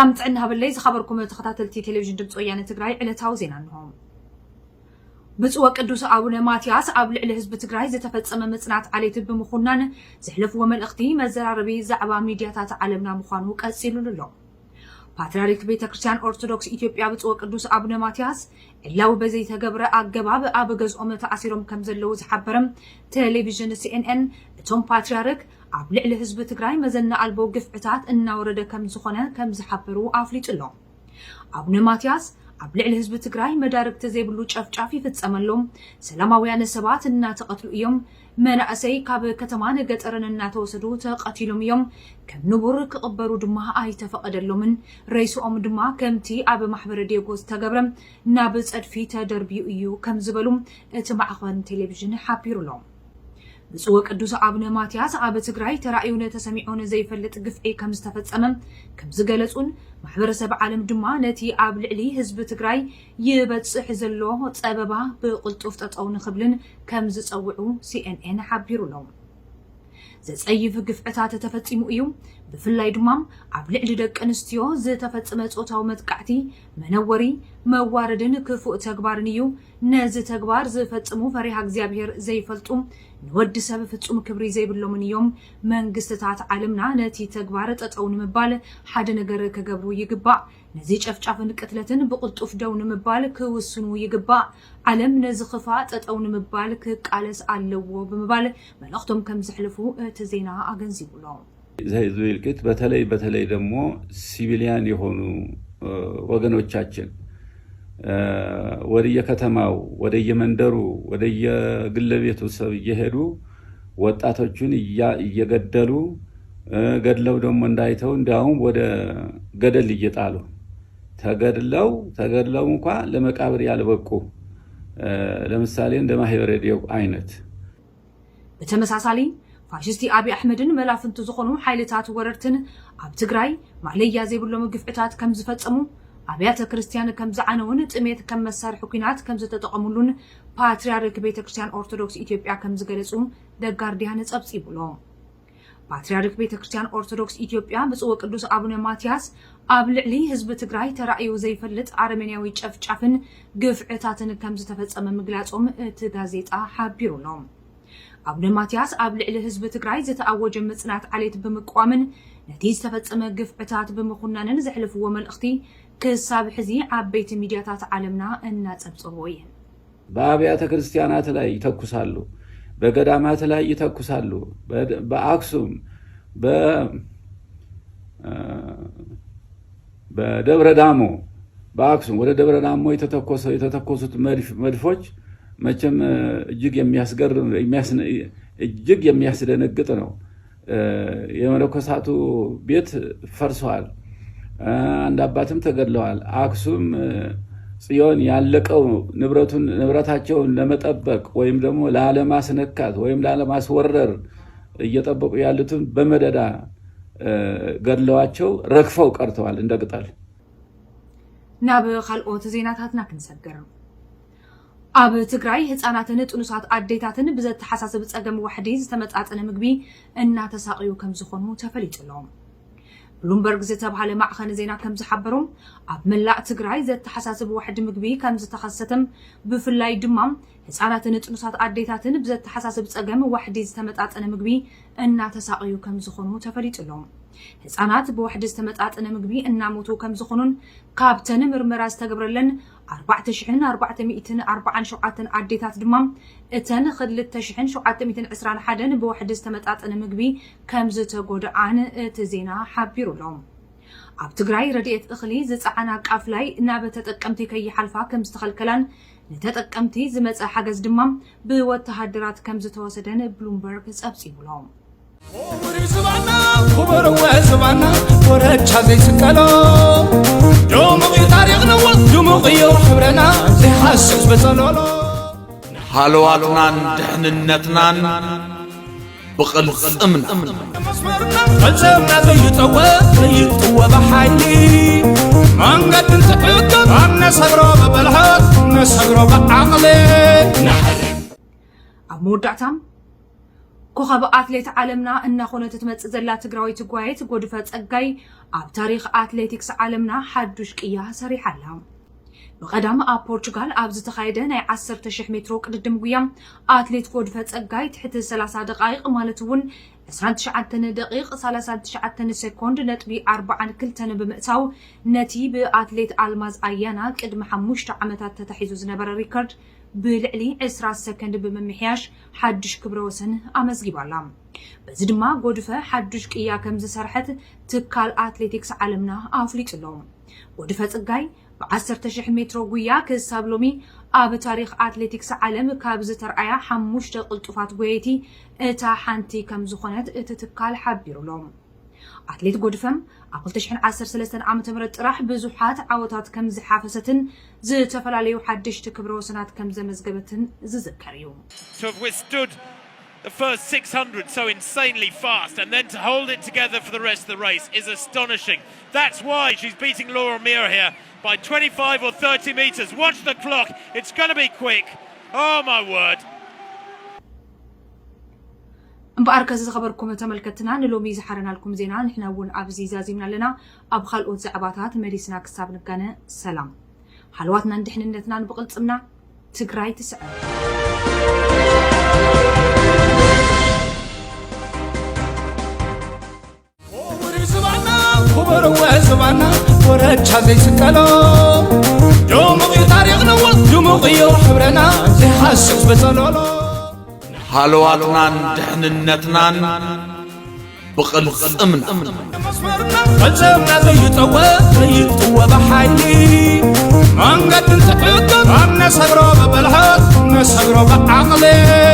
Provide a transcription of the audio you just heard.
سلام تعنا بالليل خبركم تخطاتلتي تلفزيون دمص ويان تግራይ ዕለታው ዜና ነው ብፁዕ ቅዱስ አቡነ ማትያስ ኣብ ልዕሊ ህዝቢ ትግራይ ዝተፈጸመ መጽናዕት ዓሌት ብምኹናን ዝሕለፍዎ መልእኽቲ መዘራረቢ ዛዕባ ሚድያታት ዓለምና ምዃኑ ቀፂሉሎ ፓትርያርክ ቤተክርስቲያን ኦርቶዶክስ ኢትዮጵያ ብፁዕ ቅዱስ አቡነ ማትያስ እላው በዘይ ተገብረ አገባብ ኣብ ገዝኦም ተኣሲሮም ከም ዘለው ዝሓበረም ቴሌቪዥን ሲኤንኤን እቶም ፓትርያርክ ኣብ ልዕሊ ህዝቢ ትግራይ መዘና ኣልቦ ግፍዕታት እናወረደ ከም ዝኾነ ከም ዝሓበሩ ኣፍሊጡሎ አቡነ ማትያስ ኣብ ልዕሊ ህዝቢ ትግራይ መዳርግቲ ዘይብሉ ጨፍጫፍ ይፍጸመሎም ሰላማውያን ሰባት እናተቀትሉ እዮም መናእሰይ ካብ ከተማን ገጠርን እናተወሰዱ ተቀቲሎም እዮም ከም ንቡር ክቅበሩ ድማ ኣይተፈቀደሎምን ረይሶም ድማ ከምቲ ኣብ ማሕበረ ዲዮጎስ ተገብረም ናብ ጸድፊ ተደርቢዩ እዩ ከም ዝበሉ እቲ ማዕኸን ቴሌቪዥን ሓቢሩሎም ብፁዕ ቅዱስ አቡነ ማትያስ ኣብ ትግራይ ተራእዩን ተሰሚዑን ዘይፈልጥ ግፍዒ ከም ዝተፈጸመ ከም ዝገለጹን ማሕበረሰብ ዓለም ድማ ነቲ ኣብ ልዕሊ ህዝቢ ትግራይ ይበጽሕ ዘሎ ጸበባ ብቅልጡፍ ጠጠው ንኽብልን ከም ዝጸውዑ ሲኤንኤን ሓቢሩሎም ዘጸይፍ ግፍዕታት ተፈጺሙ እዩ ብፍላይ ድማ ኣብ ልዕሊ ደቂ ኣንስትዮ ዝተፈጸመ ጾታዊ መጥቃዕቲ መነወሪ መዋረድን ክፉእ ተግባርን እዩ ነዚ ተግባር ዝፈጽሙ ፈሪሃ እግዚአብሔር ዘይፈልጡ ንወዲ ሰብ ፍጹም ክብሪ ዘይብሎምን እዮም መንግስትታት ዓለምና ነቲ ተግባር ጠጠው ንምባል ሓደ ነገር ከገብሩ ይግባእ ነዚ ጨፍጫፍን ቅትለትን ብቅልጡፍ ደው ንምባል ክውስኑ ይግባእ ዓለም ነዚ ክፋእ ጠጠው ንምባል ክቃለስ ኣለዎ ብምባል መልእኽቶም ከም ዝሕልፉ እቲ ዜና አገንዚቡሎም ዘይልቅት በተለይ ደግሞ ሲቪሊያን የሆኑ ወገኖቻችን ወደየ ከተማው ወደየ መንደሩ ወደየ ግለቤቱ ሰብ እየሄዱ ወጣቶቹን እየገደሉ ገድለው ደግሞ እንዳይተው እንዲያውም ወደ ገደል እየጣሉ ተገድለው እንኳን ለመቃብር ያልበቁ ለምሳሌ እንደ ማህበረ ዲዮግ አይነት በተመሳሳሊ ፋሽስቲ አብይ አሕመድን መላፍንቱ ዝኾኑ ኃይልታት ወረርትን ኣብ ትግራይ ማለያ ዘይብሎም ግፍዕታት ከም ዝፈጸሙ አብያተ ክርስቲያን ከም ዝዓነውን ጥሜት ከም መሳርሒ ኩናት ከም ዝተጠቀሙሉን ፓትርያርክ ቤተክርስቲያን ኦርቶዶክስ ኢትዮጵያ ከም ዝገለጹ ደጋርዲያን ጸብጺቡሎ ፓትርያርክ ቤተክርስቲያን ኦርቶዶክስ ኢትዮጵያ ብፁዕ ቅዱስ አቡነ ማትያስ ኣብ ልዕሊ ህዝቢ ትግራይ ተራእዩ ዘይፈልጥ አርሜንያዊ ጨፍጫፍን ግፍዕታትን ከም ዝተፈጸመ ምግላጾም እቲ ጋዜጣ ሓቢሩሎም አቡነ ማትያስ ኣብ ልዕሊ ህዝቢ ትግራይ ዝተኣወጀ መጽናዕት ዓሌት ብምቋምን ነቲ ዝተፈጸመ ግፍዕታት ብምኹናንን ዘሕልፍዎ መልእኽቲ ክሳብ ሕዚ ዓበይቲ ሚድያታት ዓለምና እናጸብጽቡ እዮም በአብያተ ክርስቲያናት ላይ ይተኩሳሉ በገዳማት ላይ ይተኩሳሉ በአክሱም በደብረ ዳሞ በአክሱም ወደ ደብረ ዳሞ የተተኮሱት መድፎች መቼም እጅግ የሚያስደነግጥ ነው የመለኮሳቱ ቤት ፈርሷል አንድ አባትም ተገድለዋል አክሱም ጽዮን ያለቀው ንብረታቸውን ለመጠበቅ ወይም ደግሞ ለዓለማስነካት ወይም ለዓለማስወረር እየጠበቁ ያሉትን በመደዳ ገድለዋቸው ረግፈው ቀርተዋል እንደቅጠል ናብ ካልኦት ዜናታትና ክንሰገር ኣብ ትግራይ ህፃናትን ጥኑሳት አዴታትን ብዘተሓሳስብ ጸገም ዋሕዲ ዝተመጣጠነ ምግቢ እናተሳቅዩ ከም ዝኾኑ ተፈሊጥሎም ብሉምበርግ ዝተባሃለ ማዕኸን ዜና ከም ዝሓበሮም ኣብ መላእ ትግራይ ዘተሓሳስብ ዋሕዲ ምግቢ ከም ዝተኸሰተም ብፍላይ ድማ ህፃናትን ጥኑሳት አዴታትን ብዘተሓሳስብ ጸገም ዋሕዲ ዝተመጣጠነ ምግቢ እናተሳቅዩ ከም ዝኾኑ ተፈሊጥሎም ህፃናት ብዋሕዲ ዝተመጣጠነ ምግቢ እናሞቱ ከም ዝኾኑን ካብተን ምርመራ ዝተገብረለን 4447 አዴታት ድማ እተን 2721 ብዋሕዲ ዝተመጣጠነ ምግቢ ከም ዝተጎድኣን እቲ ዜና ሓቢሩሎም ኣብ ትግራይ ረድኤት እኽሊ ዝፀዓና ቃፍ ላይ ናብ ተጠቀምቲ ከይሓልፋ ከም ዝተኸልከላን ንተጠቀምቲ ዝመፀ ሓገዝ ድማ ብወተሃደራት ከም ዝተወሰደን ብሉምበርግ ጸብጺቡሎም خبر وزبانا ورجع زي سكالو دموغي تاريخنا ودموغي وحبرنا زي حسس بصلولو حالواتنا دحننتنا بقل امن فلسفنا زي يطوى بحالي من قد انتقلت عنا صبرو ببلحات نصبرو بعقلي نحرم أمودعتم كوخب أتليت عالمنا إن خونة تمت زلات تجراوي تجوايت قدفة أجاي أب تاريخ أتليتكس عالمنا حدوش إياه صريح لهم. بقدام أب برتغال أب زتخايدة ناي 10,000 متر قدام قيام أتليت قدفة أجاي تحت 3 دقائق مالتون 29 دقيقة 39 سكوند نتبي 4 كلتن بمأساو نتي بأتليت ألماز أيانا قدم 5 عمتات تتحيزو زنبر ريكورد بلعلي 10 سكند بممحياش حدش كبروسن أمزجيب علام بزدما قدفة حدش كيا كمز سرحت تكال أتليتكس عالمنا أفليت لهم قدفة أجاي ب10,000 متر قويا كسابلومي أب تاريخ أتليتكس عالم كابز ترعيا 5 قلطفات قويتي إتا حانتي كمز خونت إتتكال حبيرو لهم أتليت قدفم أقل 2013 عام تمرت راح بزوحات عوضات كمز حافستن زي تفلاليو حدش تكبرو سنات كمز مزقبتن زذكريو. To have withstood the first 600 so insanely fast and then to hold it together for the rest of the race is astonishing. That's why she's beating Laura Mira here by 25 or 30 meters. Watch the clock. It's going to be quick. Oh my word. بأركز خبركم تملكتنا نلومي زحرنا لكم زينا نحن ون أبزي زازمنا لنا أبخل أوت زعباتات مديسنا كساب نكنا سلام حلواتنا ندحن نتنا نبقل صمنا تقراي تسعى خبر وزوانا ورج هذي سكالو دموغي تاريخنا ودموغي وحبرنا زحسس بزلولو حلواتنا دحننتنا بقلصمنا فلسفنا زي طوى بحيلي من قد انتقدت عنا صبرو ببلحات نصبرو بعقلي